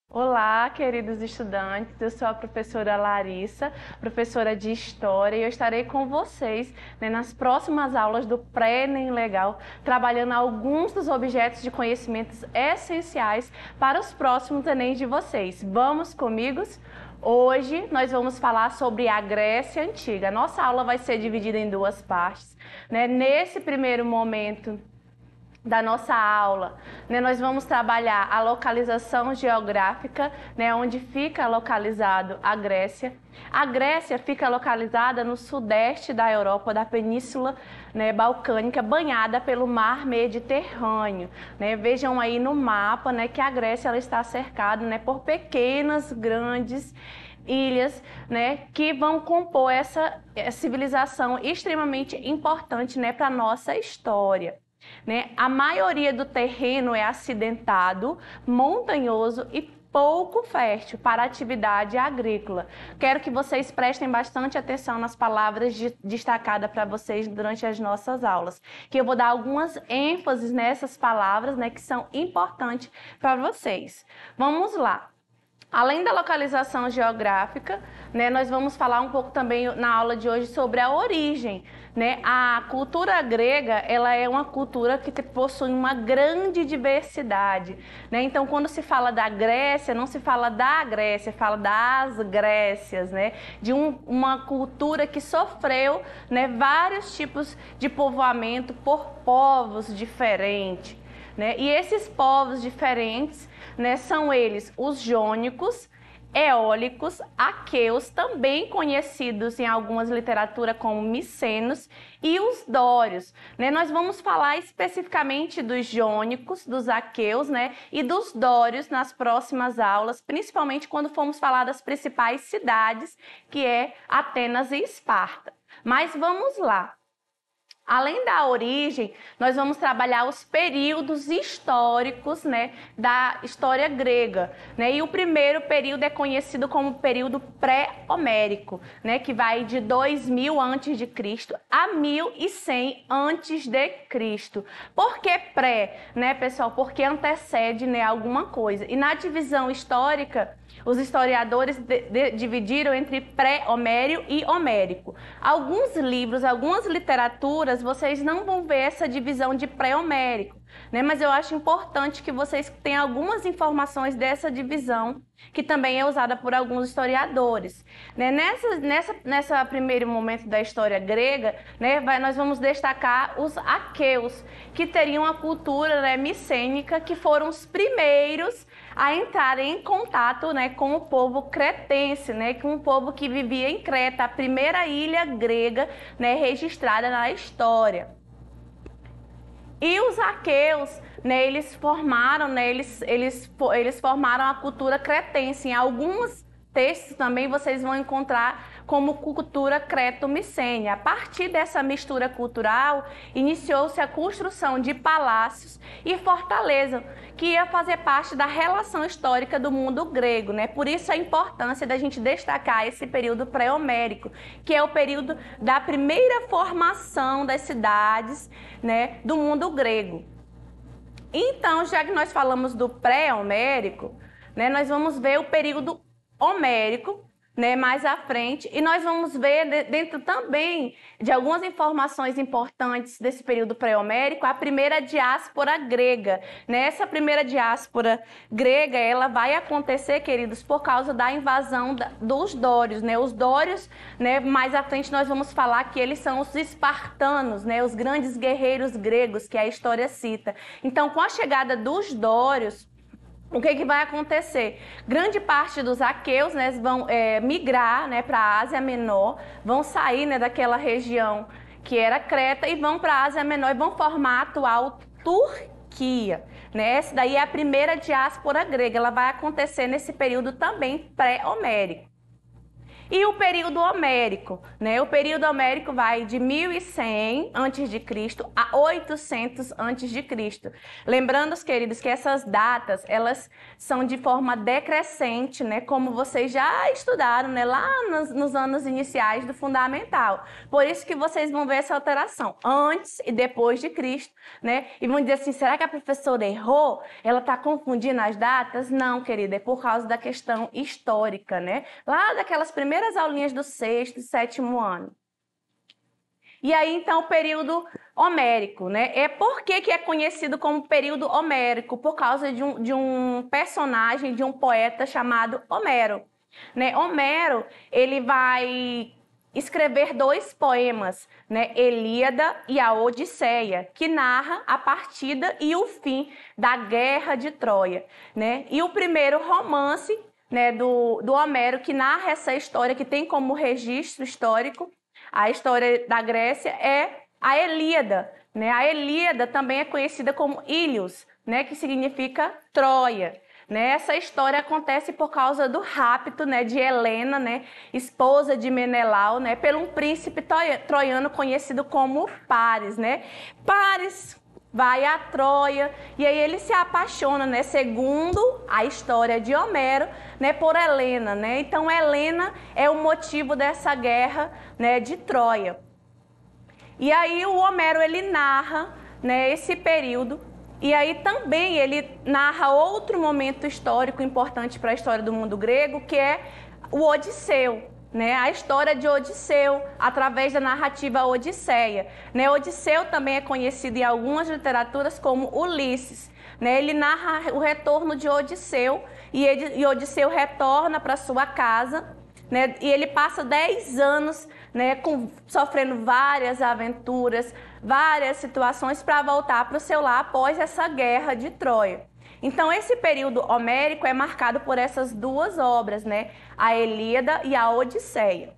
Olá, queridos estudantes, eu sou a professora Larissa, professora de História, e eu estarei com vocês, nas próximas aulas do Pré-ENEM Legal, trabalhando alguns dos objetos de conhecimentos essenciais para os próximos Enems de vocês. Vamos comigo? Hoje nós vamos falar sobre a Grécia Antiga. Nossa aula vai ser dividida em duas partes. Nesse primeiro momento da nossa aula, nós vamos trabalhar a localização geográfica, onde fica localizado a Grécia. A Grécia fica localizada no sudeste da Europa, da Península Balcânica, banhada pelo Mar Mediterrâneo. Vejam aí no mapa que a Grécia ela está cercada por pequenas, grandes ilhas, que vão compor essa civilização extremamente importante para a nossa história. A maioria do terreno é acidentado, montanhoso e pouco fértil para a atividade agrícola. Quero que vocês prestem bastante atenção nas palavras destacadas para vocês durante as nossas aulas, que eu vou dar algumas ênfases nessas palavras, que são importantes para vocês. Vamos lá. Além da localização geográfica, nós vamos falar um pouco também na aula de hoje sobre a origem. A cultura grega ela é uma cultura que possui uma grande diversidade. Então, quando se fala da Grécia, não se fala da Grécia, fala das Grécias, de uma cultura que sofreu vários tipos de povoamento por povos diferentes. E esses povos diferentes são eles os jônicos, eólicos, aqueus, também conhecidos em algumas literaturas como micenos, e os dórios. Nós vamos falar especificamente dos jônicos, dos aqueus e dos dórios nas próximas aulas, principalmente quando formos falar das principais cidades, que é Atenas e Esparta. Mas vamos lá. Além da origem, nós vamos trabalhar os períodos históricos da história grega. E o primeiro período é conhecido como período pré-homérico, que vai de 2000 a.C. a 1100 a.C. Por que pré, pessoal? Porque antecede alguma coisa. E na divisão histórica, os historiadores dividiram entre pré-homério e homérico. Alguns livros, algumas literaturas, vocês não vão ver essa divisão de pré-homérico, mas eu acho importante que vocês tenham algumas informações dessa divisão, que também é usada por alguns historiadores. Nessa primeiro momento da história grega, nós vamos destacar os aqueus, que teriam a cultura micênica, que foram os primeiros a entrar em contato com o povo cretense, com o povo que vivia em Creta, a primeira ilha grega registrada na história. E os aqueus, eles formaram a cultura cretense. Em alguns textos também vocês vão encontrar como cultura creto-micênia. A partir dessa mistura cultural, iniciou-se a construção de palácios e fortalezas, que ia fazer parte da relação histórica do mundo grego. Por isso a importância da gente destacar esse período pré-homérico, que é o período da primeira formação das cidades do mundo grego. Então, já que nós falamos do pré-homérico, nós vamos ver o período homérico, mais à frente, e nós vamos ver dentro também de algumas informações importantes desse período pré-homérico, a primeira diáspora grega. Essa primeira diáspora grega, ela vai acontecer, queridos, por causa da invasão dos dórios. Os dórios, mais à frente nós vamos falar que eles são os espartanos, os grandes guerreiros gregos que a história cita. Então, com a chegada dos dórios, o que vai acontecer? Grande parte dos aqueus vão migrar para a Ásia Menor, vão sair daquela região que era Creta e vão para a Ásia Menor e vão formar a atual Turquia. Essa daí é a primeira diáspora grega, ela vai acontecer nesse período também pré-homérico. E o período homérico, né? O período homérico vai de 1100 a.C. a 800 a.C. Lembrando, queridos, que essas datas, elas são de forma decrescente, né? Como vocês já estudaram, né? Lá nos anos iniciais do fundamental. Por isso que vocês vão ver essa alteração, antes e depois de Cristo, né? E vão dizer assim, será que a professora errou? Ela está confundindo as datas? Não, querida, é por causa da questão histórica, né? Lá daquelas primeiras aulinhas do 6º e 7º ano. E aí, então, o período homérico, né? Por que é conhecido como período homérico? Por causa de um personagem, de um poeta chamado Homero, né? Homero, ele vai escrever 2 poemas, né? Ilíada e a Odisseia, que narra a partida e o fim da Guerra de Troia, né? E o primeiro romance, né, do Homero, que narra essa história, que tem como registro histórico a história da Grécia, é a Ilíada, né? A Ilíada também é conhecida como Ílios, né, que significa Troia. Né? Essa história acontece por causa do rapto, né, de Helena, né, esposa de Menelau, né, por um príncipe troiano conhecido como Paris, né? Paris vai a Troia e aí ele se apaixona, né, segundo a história de Homero, né, por Helena, né? Então Helena é o motivo dessa guerra, né, de Troia. E aí o Homero ele narra, né, esse período. E aí também ele narra outro momento histórico importante para a história do mundo grego, que é o Odisseu, né? A história de Odisseu, através da narrativa Odisseia, né? Odisseu também é conhecido em algumas literaturas como Ulisses, né? Ele narra o retorno de Odisseu e Odisseu retorna para sua casa, né? E ele passa 10 anos, né, sofrendo várias aventuras, várias situações para voltar para o seu lar após essa guerra de Troia. Então, esse período homérico é marcado por essas 2 obras, né? A Ilíada e a Odisseia.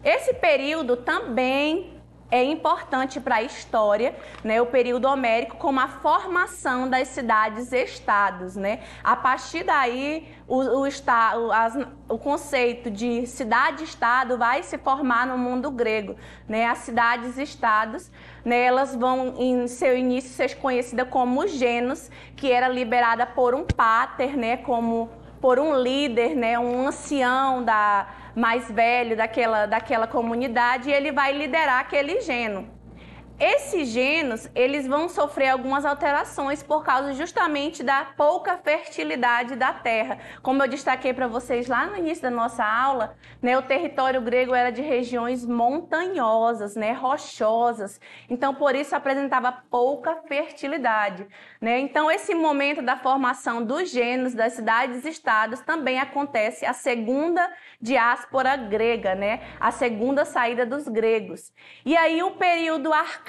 Esse período também é importante para a história, né? O período homérico, como a formação das cidades-estados, né? A partir daí, o conceito de cidade-estado vai se formar no mundo grego, né? As cidades-estados, né, elas vão, em seu início, ser conhecidas como genos, que era liberada por um pater, né? Como por um líder, né? Um ancião mais velho daquela comunidade, e ele vai liderar aquele geno. Esses genos, eles vão sofrer algumas alterações por causa justamente da pouca fertilidade da terra. Como eu destaquei para vocês lá no início da nossa aula, né, o território grego era de regiões montanhosas, né, rochosas. Então, por isso, apresentava pouca fertilidade, né? Então, esse momento da formação dos genos das cidades-estados também acontece a segunda diáspora grega, né? A segunda saída dos gregos. E aí, o período arcaico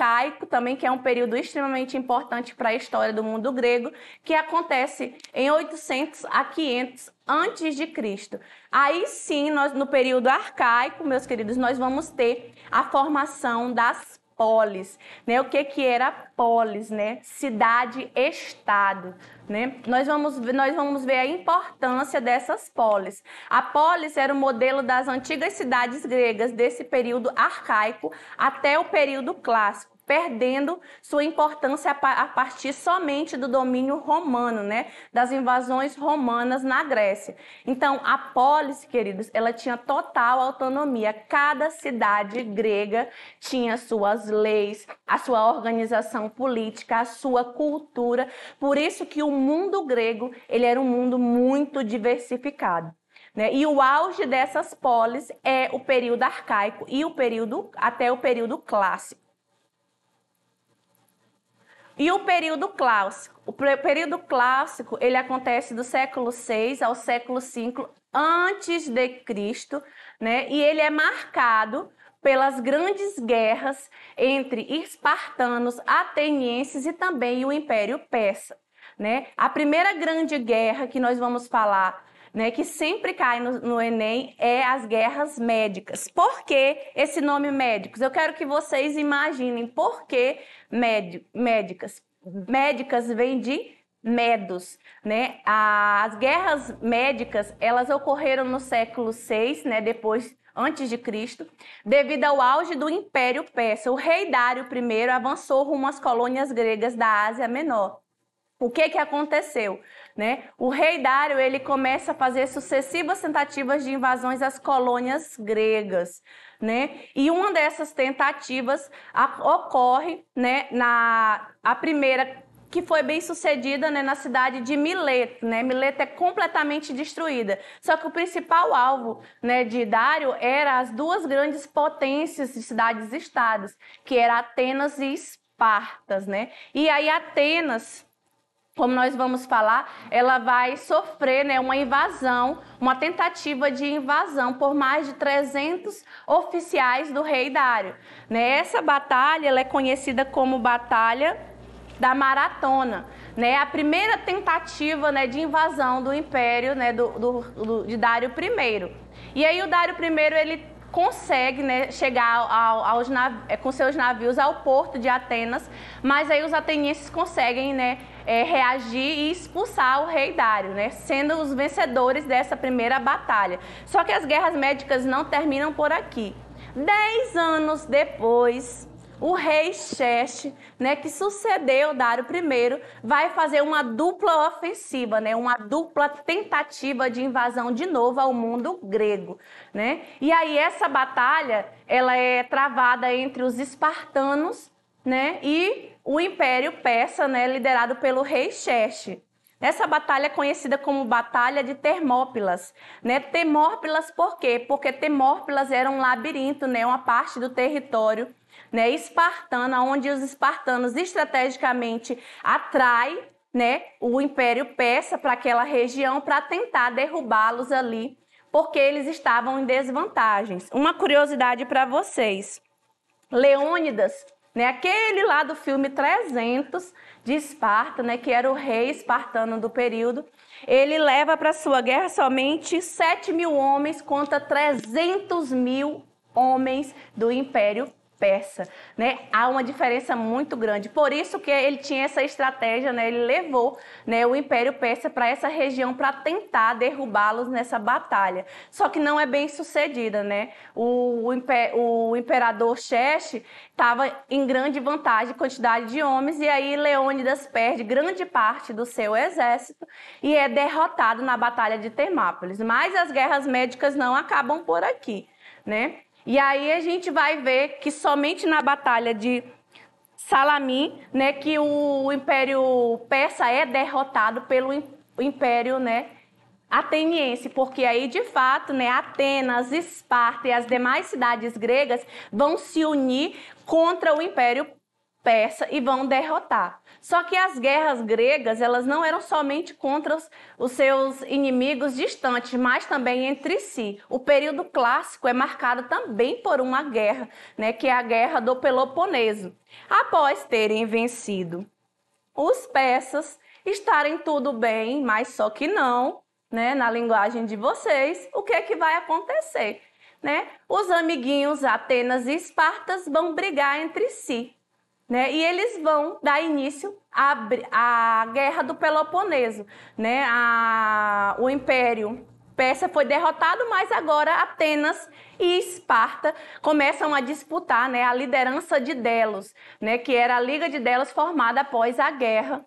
também, que é um período extremamente importante para a história do mundo grego, que acontece em 800 a 500 antes de Cristo. Aí sim, no período arcaico, meus queridos, nós vamos ter a formação das polis, né? O que era polis, né? Cidade-estado, né? Nós vamos ver a importância dessas polis. A polis era o modelo das antigas cidades gregas desse período arcaico até o período clássico, perdendo sua importância a partir somente do domínio romano, né? Das invasões romanas na Grécia. Então, a polis, queridos, ela tinha total autonomia. Cada cidade grega tinha suas leis, a sua organização política, a sua cultura. Por isso que o mundo grego, ele era um mundo muito diversificado, né? E o auge dessas polis é o período arcaico e até o período clássico. E o período clássico? O período clássico, ele acontece do século VI ao século V antes de Cristo, né? E ele é marcado pelas grandes guerras entre espartanos, atenienses e também o Império Persa, né? A primeira grande guerra que nós vamos falar, né, que sempre cai no Enem, é as guerras médicas. Por que esse nome médicos? Eu quero que vocês imaginem por que médicas. Médicas vem de Medos, né? As guerras médicas, elas ocorreram no século VI, né? Antes de Cristo, devido ao auge do Império Persa. O rei Dário I avançou rumo às colônias gregas da Ásia Menor. O que aconteceu, né? O rei Dário, ele começa a fazer sucessivas tentativas de invasões às colônias gregas, né? E uma dessas tentativas ocorre, né, a primeira que foi bem sucedida, né, na cidade de Mileto, né? Mileto é completamente destruída. Só que o principal alvo, né, de Dário era as duas grandes potências de cidades-estados, que eram Atenas e Espartas, né? E aí Atenas, como nós vamos falar, ela vai sofrer, né, uma invasão, uma tentativa de invasão por mais de 300 oficiais do rei Dário, né? Essa batalha ela é conhecida como Batalha da Maratona, né? A primeira tentativa, né, de invasão do Império, né, de Dário I. E aí o Dário I ele consegue, né, chegar com seus navios ao porto de Atenas, mas aí os atenienses conseguem, né, reagir e expulsar o rei Dário, né, sendo os vencedores dessa primeira batalha. Só que as guerras médicas não terminam por aqui. 10 anos depois, o rei Xerxes, né, que sucedeu Dário I, vai fazer uma dupla ofensiva, né, uma dupla tentativa de invasão de novo ao mundo grego, né? E aí essa batalha, ela é travada entre os espartanos, né, e o Império Persa, né, liderado pelo rei Xerxes. Essa batalha é conhecida como Batalha de Termópilas, né? Termópilas por quê? Porque Termópilas era um labirinto, né, uma parte do território, né, espartana, onde os espartanos estrategicamente atraem, né, o Império Persa para aquela região para tentar derrubá-los ali, porque eles estavam em desvantagens. Uma curiosidade para vocês: Leônidas, né, aquele lá do filme 300 de Esparta, né, que era o rei espartano do período, ele leva para sua guerra somente 7.000 homens contra 300.000 homens do Império Persa, né? Há uma diferença muito grande. Por isso que ele tinha essa estratégia, né? Ele levou, né, o Império Persa para essa região para tentar derrubá-los nessa batalha. Só que não é bem sucedida, né? O imperador Xerxes estava em grande vantagem, quantidade de homens, e aí Leônidas perde grande parte do seu exército e é derrotado na Batalha de Termópilas. Mas as guerras médicas não acabam por aqui, né? E aí a gente vai ver que somente na Batalha de Salamim, né, que o Império Persa é derrotado pelo Império, né, ateniense, porque aí de fato, né, Atenas, Esparta e as demais cidades gregas vão se unir contra o Império Persa e vão derrotar. Só que as guerras gregas, elas não eram somente contra os seus inimigos distantes, mas também entre si. O período clássico é marcado também por uma guerra, né, que é a Guerra do Peloponeso. Após terem vencido os persas, estarem tudo bem, mas só que não, né, na linguagem de vocês, o que é que vai acontecer, né? Os amiguinhos Atenas e Espartas vão brigar entre si, né? E eles vão dar início à Guerra do Peloponeso, né? O Império Persa foi derrotado, mas agora Atenas e Esparta começam a disputar, né, a liderança de Delos, né, que era a Liga de Delos formada após a guerra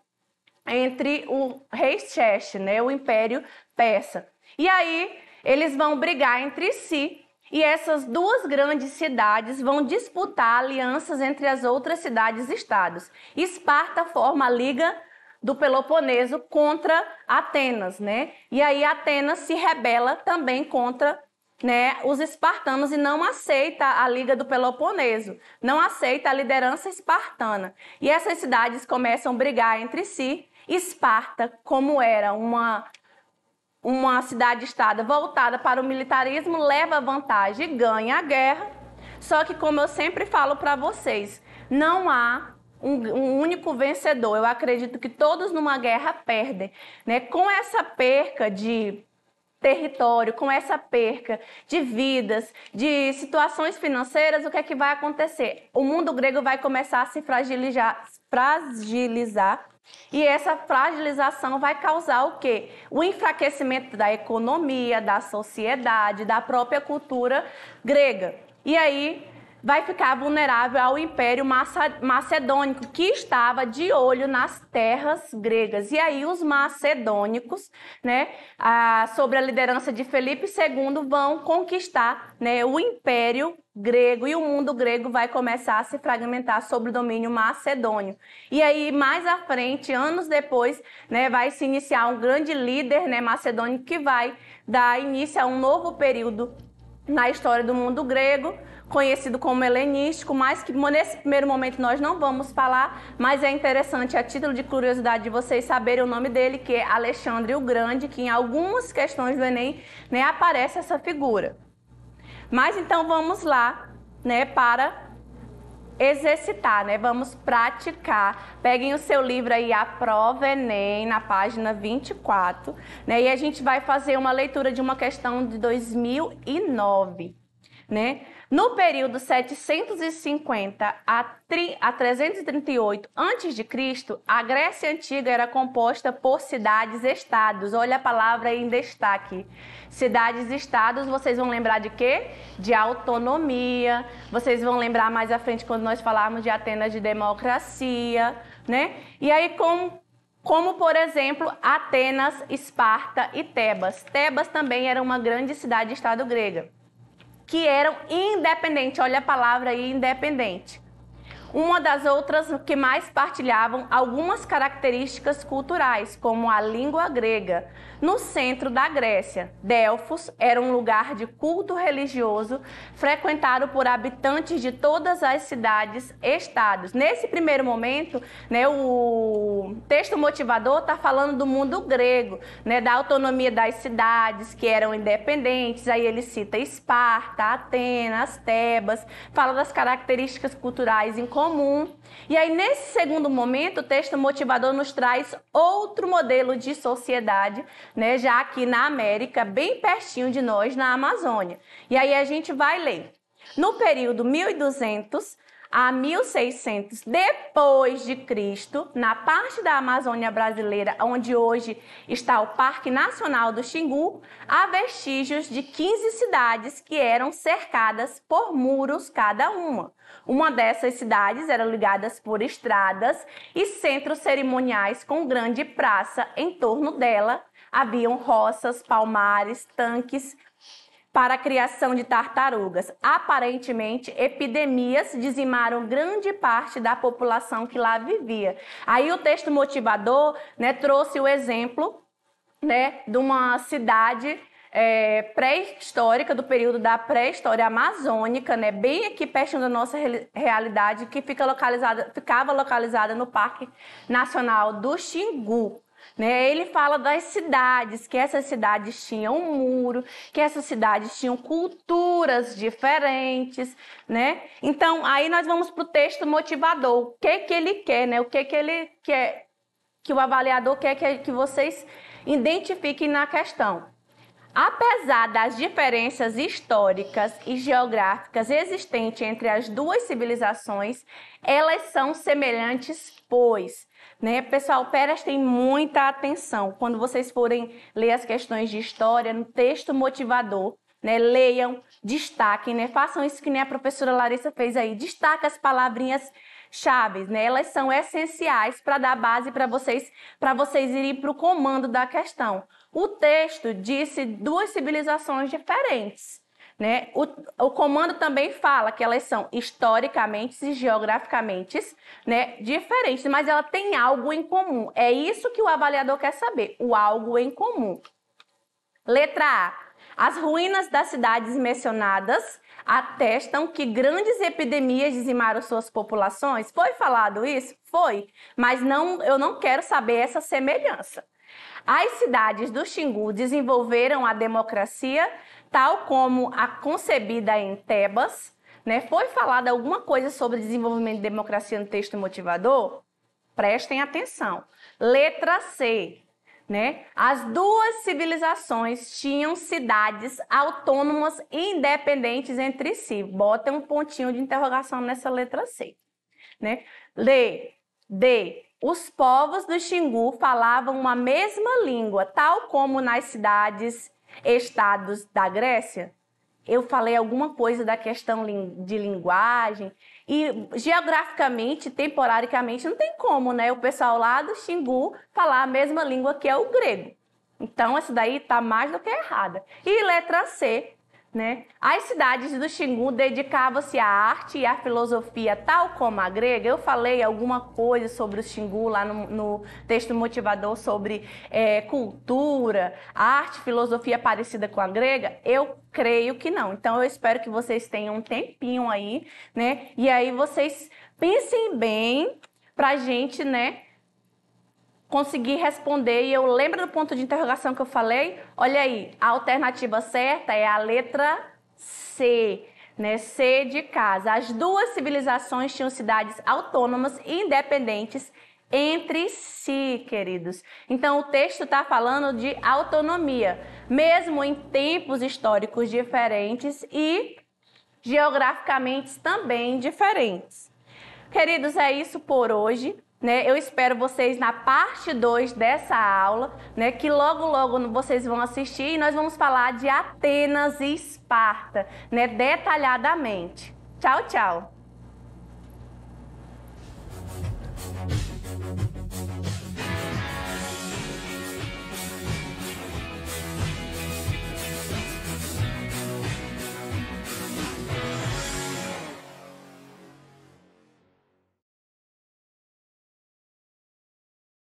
entre o rei Xerxes, né, o Império Persa. E aí eles vão brigar entre si. E essas duas grandes cidades vão disputar alianças entre as outras cidades-estados. Esparta forma a Liga do Peloponeso contra Atenas, né? E aí Atenas se rebela também contra, né, os espartanos e não aceita a Liga do Peloponeso, não aceita a liderança espartana. E essas cidades começam a brigar entre si. Esparta, como era uma cidade-estado voltada para o militarismo, leva vantagem e ganha a guerra. Só que, como eu sempre falo para vocês, não há um único vencedor. Eu acredito que todos numa guerra perdem, né? Com essa perca de território, com essa perca de vidas, de situações financeiras, o que é que vai acontecer? O mundo grego vai começar a se fragilizar e essa fragilização vai causar o quê? O enfraquecimento da economia, da sociedade, da própria cultura grega. E aí vai ficar vulnerável ao Império Macedônico, que estava de olho nas terras gregas. E aí os macedônicos, né, sob a liderança de Felipe II, vão conquistar, né, o Império grego, e o mundo grego vai começar a se fragmentar sob o domínio macedônio. E aí, mais à frente, anos depois, né, vai se iniciar um grande líder, né, macedônico, que vai dar início a um novo período na história do mundo grego, conhecido como helenístico, mas que nesse primeiro momento nós não vamos falar, mas é interessante, a título de curiosidade de vocês saberem o nome dele, que é Alexandre o Grande, que em algumas questões do Enem, né, aparece essa figura. Mas então vamos lá, né, para exercitar, né? Vamos praticar. Peguem o seu livro aí, A Prova Enem, na página 24, né? E a gente vai fazer uma leitura de uma questão de 2009, né? No período 750 a 338 a.C., a Grécia Antiga era composta por cidades-estados. Olha a palavra aí em destaque. Cidades-estados, vocês vão lembrar de quê? De autonomia. Vocês vão lembrar mais à frente quando nós falarmos de Atenas, de democracia, né? E aí, como, por exemplo, Atenas, Esparta e Tebas. Tebas também era uma grande cidade-estado grega, que eram independentes, olha a palavra aí, independente. Uma das outras que mais partilhavam algumas características culturais, como a língua grega. No centro da Grécia, Delfos era um lugar de culto religioso frequentado por habitantes de todas as cidades-estados. Nesse primeiro momento, né, o texto motivador está falando do mundo grego, né, da autonomia das cidades que eram independentes. Aí ele cita Esparta, Atenas, Tebas, fala das características culturais em comum. E aí, nesse segundo momento, o texto motivador nos traz outro modelo de sociedade, né, já aqui na América, bem pertinho de nós, na Amazônia. E aí a gente vai ler. No período 1200 a 1600 depois de Cristo, na parte da Amazônia brasileira, onde hoje está o Parque Nacional do Xingu, há vestígios de 15 cidades que eram cercadas por muros cada uma. Uma dessas cidades era ligada por estradas e centros cerimoniais com grande praça em torno dela. Haviam roças, palmares, tanques para a criação de tartarugas. Aparentemente, epidemias dizimaram grande parte da população que lá vivia. Aí o texto motivador, né, trouxe o exemplo, né, de uma cidade pré-histórica, do período da pré-história amazônica, né, bem aqui pertinho da nossa realidade, que ficava localizada no Parque Nacional do Xingu. Né? Ele fala das cidades, que essas cidades tinham um muro, que essas cidades tinham culturas diferentes, né? Então, aí nós vamos para o texto motivador. O que que ele quer, né? O que que ele quer, que o avaliador quer que vocês identifiquem na questão. Apesar das diferenças históricas e geográficas existentes entre as duas civilizações, elas são semelhantes, pois... Né? Pessoal, prestem muita atenção quando vocês forem ler as questões de história, no texto motivador, né? Leiam, destaquem, né? Façam isso que nem a professora Larissa fez aí, destaca as palavrinhas chaves, né? Elas são essenciais para dar base para vocês irem para o comando da questão. O texto disse duas civilizações diferentes. Né? O comando também fala que elas são historicamente e geograficamente, né, diferentes, mas ela tem algo em comum. É isso que o avaliador quer saber, o algo em comum. Letra A. As ruínas das cidades mencionadas atestam que grandes epidemias dizimaram suas populações. Foi falado isso? Foi, mas eu não quero saber essa semelhança. As cidades do Xingu desenvolveram a democracia tal como a concebida em Tebas, né? Foi falada alguma coisa sobre desenvolvimento de democracia no texto motivador? Prestem atenção. Letra C. né? As duas civilizações tinham cidades autônomas e independentes entre si. Bota um pontinho de interrogação nessa letra C, né? D. Os povos do Xingu falavam uma mesma língua, tal como nas cidades-estados da Grécia. Eu falei alguma coisa da questão de linguagem e geograficamente, temporaricamente, não tem como, né? O pessoal lá do Xingu falar a mesma língua que é o grego. Então, essa daí está mais do que errada. E letra C, né? As cidades do Xingu dedicavam-se à arte e à filosofia, tal como a grega. Eu falei alguma coisa sobre o Xingu lá no texto motivador sobre cultura, arte, filosofia parecida com a grega? Eu creio que não. Então, eu espero que vocês tenham um tempinho aí, né? E aí vocês pensem bem pra gente, né, conseguir responder. E eu lembro do ponto de interrogação que eu falei? Olha aí, a alternativa certa é a letra C, né? C de casa. As duas civilizações tinham cidades autônomas e independentes entre si, queridos. Então, o texto está falando de autonomia, mesmo em tempos históricos diferentes e geograficamente também diferentes. Queridos, é isso por hoje, né? Eu espero vocês na parte 2 dessa aula, né? Que logo vocês vão assistir e nós vamos falar de Atenas e Esparta, né? Detalhadamente. Tchau, tchau!